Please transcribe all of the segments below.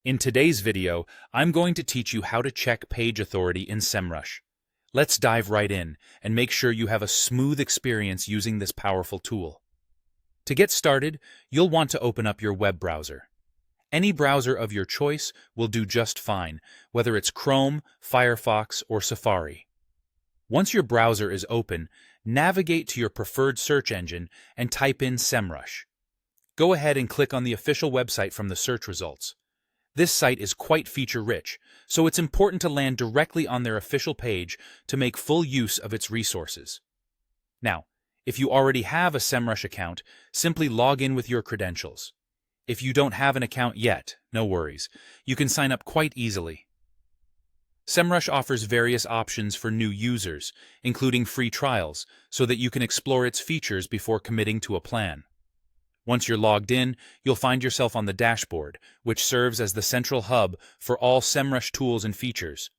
In today's video, I'm going to teach you how to check page authority in Semrush. Let's dive right in and make sure you have a smooth experience using this powerful tool. To get started, you'll want to open up your web browser. Any browser of your choice will do just fine, whether it's Chrome, Firefox, or Safari. Once your browser is open, navigate to your preferred search engine and type in Semrush. Go ahead and click on the official website from the search results. This site is quite feature-rich, so it's important to land directly on their official page to make full use of its resources. Now, if you already have a Semrush account, simply log in with your credentials. If you don't have an account yet, no worries. You can sign up quite easily. Semrush offers various options for new users, including free trials, so that you can explore its features before committing to a plan. Once you're logged in, you'll find yourself on the dashboard, which serves as the central hub for all Semrush tools and features.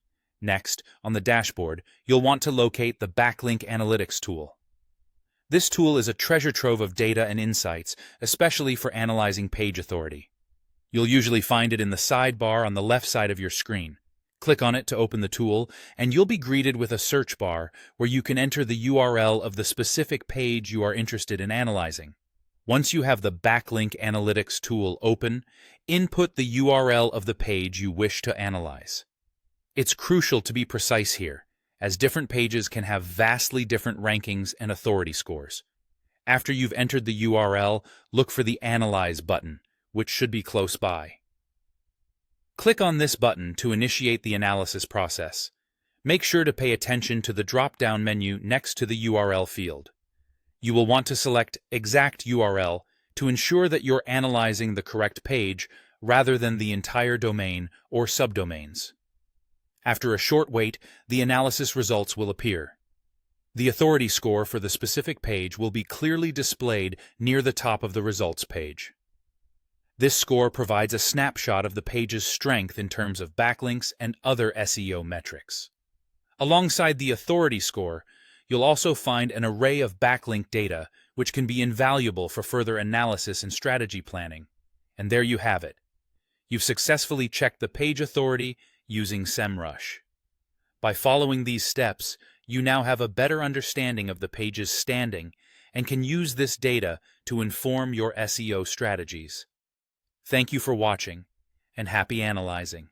Next, on the dashboard, you'll want to locate the Backlink Analytics tool. This tool is a treasure trove of data and insights, especially for analyzing page authority. You'll usually find it in the sidebar on the left side of your screen. Click on it to open the tool, and you'll be greeted with a search bar where you can enter the URL of the specific page you are interested in analyzing. Once you have the Backlink Analytics tool open, input the URL of the page you wish to analyze. It's crucial to be precise here, as different pages can have vastly different rankings and authority scores. After you've entered the URL, look for the Analyze button, which should be close by. Click on this button to initiate the analysis process. Make sure to pay attention to the drop-down menu next to the URL field. You will want to select Exact URL to ensure that you're analyzing the correct page rather than the entire domain or subdomains. After a short wait, the analysis results will appear. The authority score for the specific page will be clearly displayed near the top of the results page. This score provides a snapshot of the page's strength in terms of backlinks and other SEO metrics. Alongside the authority score, you'll also find an array of backlink data, which can be invaluable for further analysis and strategy planning. And there you have it. You've successfully checked the page authority using Semrush. By following these steps, you now have a better understanding of the page's standing and can use this data to inform your SEO strategies. Thank you for watching, and happy analyzing.